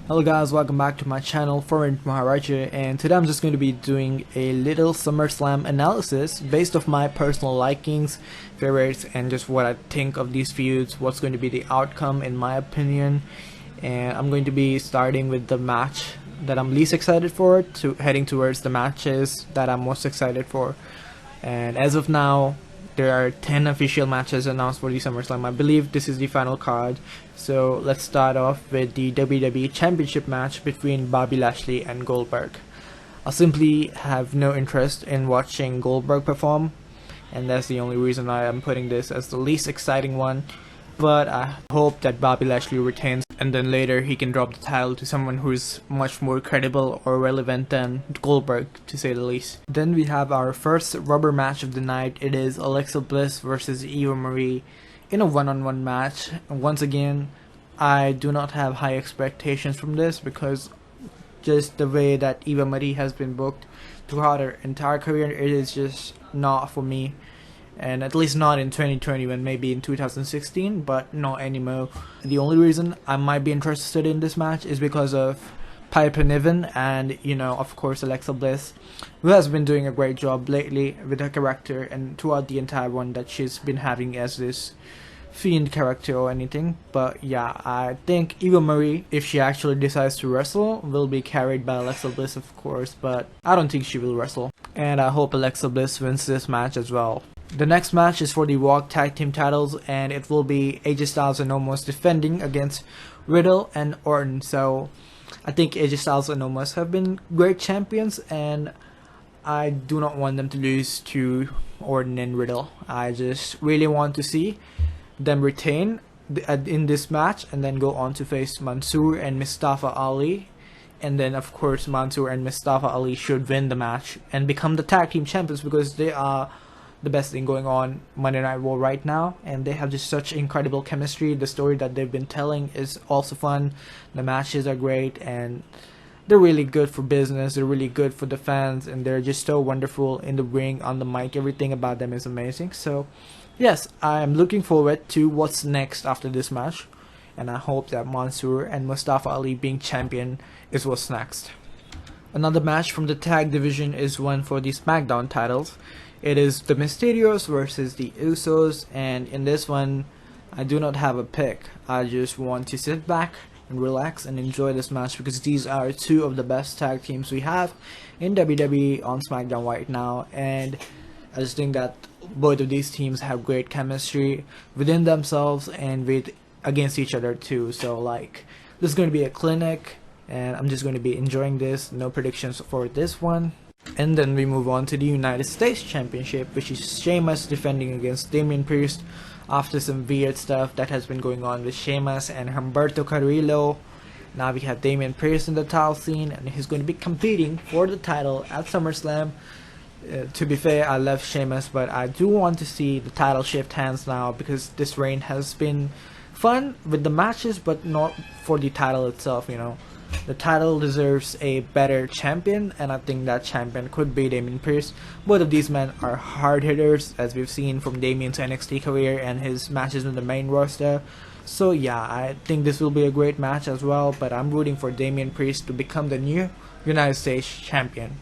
Hello guys, welcome back to my channel, Foreign Maharaja, and today I'm just going to be doing a little SummerSlam analysis based off my personal likings, favorites, and just what I think of these feuds, what's going to be the outcome in my opinion. And I'm going to be starting with the match that I'm least excited for, to heading towards the matches that I'm most excited for. And as of now, there are 10 official matches announced for the SummerSlam. I believe this is the final card. So let's start off with the WWE Championship match between Bobby Lashley and Goldberg. I simply have no interest in watching Goldberg perform, and that's the only reason I am putting this as the least exciting one. But I hope that Bobby Lashley retains, and then later he can drop the title to someone who's much more credible or relevant than Goldberg, to say the least. Then we have our first rubber match of the night. It is Alexa Bliss versus Eva Marie in a one-on-one match. And once again, I do not have high expectations from this because just the way that Eva Marie has been booked throughout her entire career, it is just not for me. And at least not in 2020, when maybe in 2016, but not anymore. The only reason I might be interested in this match is because of Piper Niven and, of course, Alexa Bliss, who has been doing a great job lately with her character and throughout the entire one that she's been having as this Fiend character or anything. But yeah, I think Eva Marie, if she actually decides to wrestle, will be carried by Alexa Bliss, of course, but I don't think she will wrestle. And I hope Alexa Bliss wins this match as well. The next match is for the Walk Tag Team titles, and it will be AJ Styles and Omos defending against Riddle and Orton. So I think AJ Styles and Omos have been great champions, and I do not want them to lose to Orton and Riddle. I just really want to see them retain in this match and then go on to face Mansoor and Mustafa Ali. And then of course Mansoor and Mustafa Ali should win the match and become the tag team champions, because they are the best thing going on Monday Night Raw right now, and they have just such incredible chemistry. The story that they've been telling is also fun. The matches are great, and they're really good for business. They're really good for the fans, and they're just so wonderful in the ring, on the mic. Everything about them is amazing. So yes, I'm looking forward to what's next after this match, and I hope that Mansoor and Mustafa Ali being champion is what's next. Another match from the tag division is one for the SmackDown titles. It is the Mysterios versus the Usos, and in this one, I do not have a pick. I just want to sit back and relax and enjoy this match, because these are two of the best tag teams we have in WWE on SmackDown right now, and I just think that both of these teams have great chemistry within themselves and against each other too. So this is going to be a clinic, and I'm just going to be enjoying this. No predictions for this one. And then we move on to the United States Championship, which is Sheamus defending against Damian Priest after some weird stuff that has been going on with Sheamus and Humberto Carrillo. Now we have Damian Priest in the title scene, and he's going to be competing for the title at SummerSlam. To be fair, I love Sheamus, but I do want to see the title shift hands now, because this reign has been fun with the matches, but not for the title itself. The title deserves a better champion, and I think that champion could be Damian Priest. Both of these men are hard hitters, as we've seen from Damian's NXT career and his matches in the main roster. So yeah, I think this will be a great match as well, but I'm rooting for Damian Priest to become the new United States champion.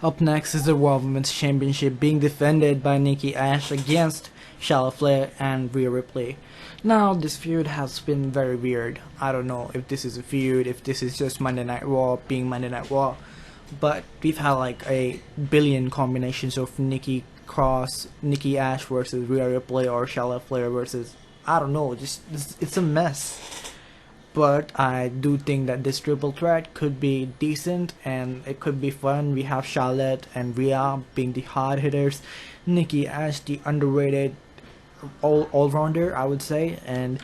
Up next is the Raw Women's Championship being defended by Nikki A.S.H against Charlotte Flair and Rhea Ripley. Now, this feud has been very weird. I don't know if this is a feud, if this is just Monday Night Raw being Monday Night Raw, but we've had a billion combinations of Nikki A.S.H versus Rhea Ripley, or Charlotte Flair versus, I don't know, it's a mess. But I do think that this triple threat could be decent and it could be fun. We have Charlotte and Rhea being the hard hitters, Nikki A.S.H the underrated all-rounder, I would say, and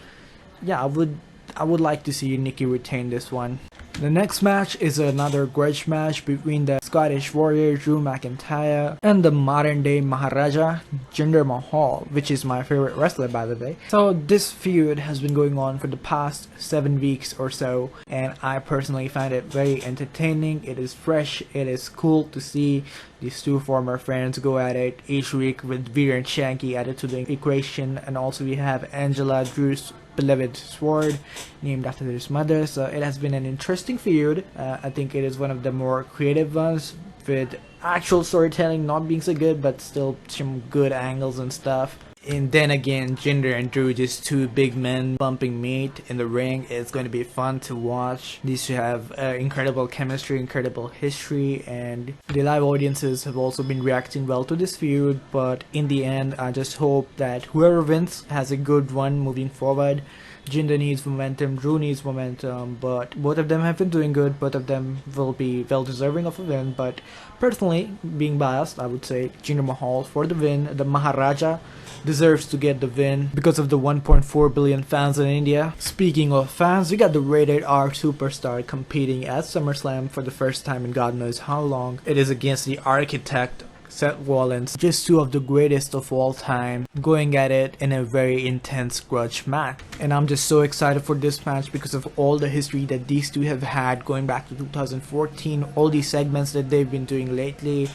yeah, I would like to see Nikki retain this one. The next match is another grudge match between the Scottish Warrior Drew McIntyre and the modern day Maharaja Jinder Mahal, which is my favorite wrestler, by the way. So this feud has been going on for the past 7 weeks or so, and I personally find it very entertaining. It is fresh, it is cool to see these two former friends go at it each week, with Veer and Shanky added to the equation, and also we have Angela, Drew's beloved sword named after his mother. So it has been an interesting feud. I think it is one of the more creative ones, with actual storytelling not being so good, but still some good angles and stuff. And then again, Jinder and Drew, just two big men bumping meat in the ring. It's going to be fun to watch. These two have incredible chemistry, incredible history, and the live audiences have also been reacting well to this feud. But in the end, I just hope that whoever wins has a good run moving forward. Jinder needs momentum, Drew needs momentum, but both of them have been doing good. Both of them will be well deserving of a win, but personally, being biased, I would say Jinder Mahal for the win. The Maharaja deserves to get the win because of the 1.4 billion fans in India. Speaking of fans, we got the rated R superstar competing at SummerSlam for the first time in God knows how long. It is against the architect Seth Rollins, just two of the greatest of all time, going at it in a very intense grudge match. And I'm just so excited for this match because of all the history that these two have had going back to 2014, all these segments that they've been doing lately,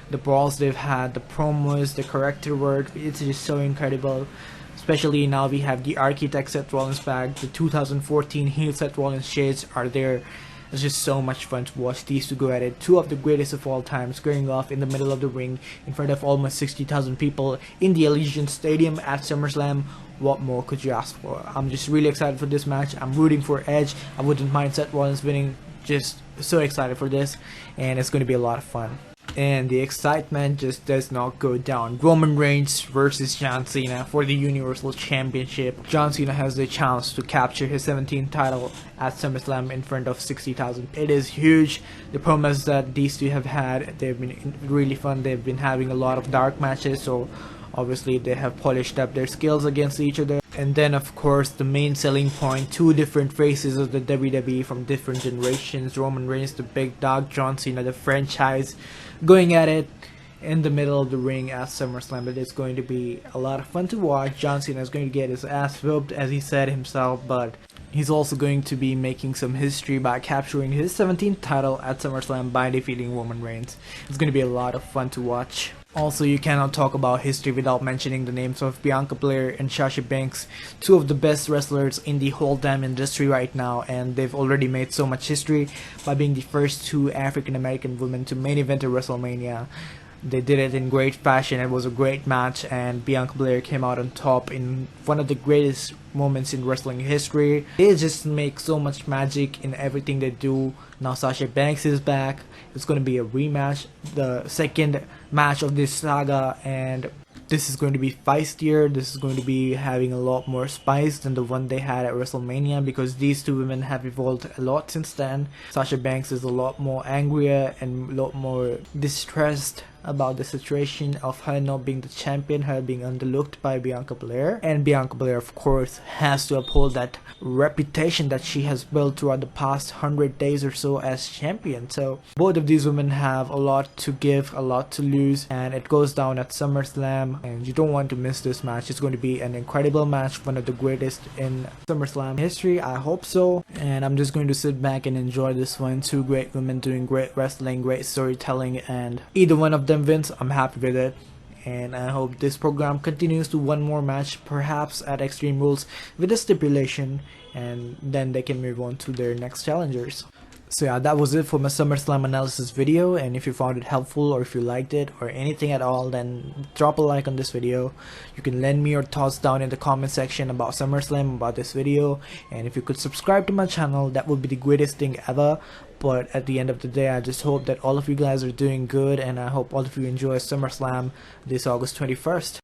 the brawls they've had, the promos, the character work. It's just so incredible. Especially now we have the architect Seth Rollins back, the 2014 heel Seth Rollins shades are there. It's just so much fun to watch these two go at it. Two of the greatest of all time, squaring off in the middle of the ring in front of almost 60,000 people in the Allegiant Stadium at SummerSlam. What more could you ask for? I'm just really excited for this match. I'm rooting for Edge. I wouldn't mind Seth Rollins winning. Just so excited for this, and it's going to be a lot of fun. And the excitement just does not go down. Roman Reigns versus John Cena for the Universal Championship. John Cena has the chance to capture his 17th title at SummerSlam in front of 60,000. It is huge. The promos that these two have had, they've been really fun. They've been having a lot of dark matches, so obviously they have polished up their skills against each other. And then of course the main selling point, two different faces of the WWE from different generations. Roman Reigns, the big dog, John Cena, the franchise, going at it in the middle of the ring at SummerSlam. It is going to be a lot of fun to watch. John Cena is going to get his ass whooped, as he said himself, but he's also going to be making some history by capturing his 17th title at SummerSlam by defeating Roman Reigns. It's going to be a lot of fun to watch. Also, you cannot talk about history without mentioning the names of Bianca Belair and Sasha Banks, two of the best wrestlers in the whole damn industry right now, and they've already made so much history by being the first two African American women to main event at WrestleMania. They did it in great fashion. It was a great match, and Bianca Belair came out on top in one of the greatest moments in wrestling history. They just make so much magic in everything they do. Now Sasha Banks is back. It's going to be a rematch, the second match of this saga, and this is going to be feistier. This is going to be having a lot more spice than the one they had at WrestleMania, because these two women have evolved a lot since then. Sasha Banks is a lot more angrier and a lot more distressed about the situation of her not being the champion, her being underlooked by Bianca Belair. And Bianca Belair, of course, has to uphold that reputation that she has built throughout the past 100 days or so as champion. So both of these women have a lot to give, a lot to lose, and it goes down at SummerSlam, and you don't want to miss this match. It's going to be an incredible match, one of the greatest in SummerSlam history. I hope so, and I'm just going to sit back and enjoy this one. Two great women doing great wrestling, great storytelling, and either one of them wins, I'm happy with it. And I hope this program continues to one more match, perhaps at Extreme Rules, with a stipulation, and then they can move on to their next challengers. So yeah, that was it for my SummerSlam analysis video, and if you found it helpful or if you liked it or anything at all, then drop a like on this video. You can lend me your thoughts down in the comment section about SummerSlam, about this video, and if you could subscribe to my channel, that would be the greatest thing ever. But at the end of the day, I just hope that all of you guys are doing good, and I hope all of you enjoy SummerSlam this August 21st.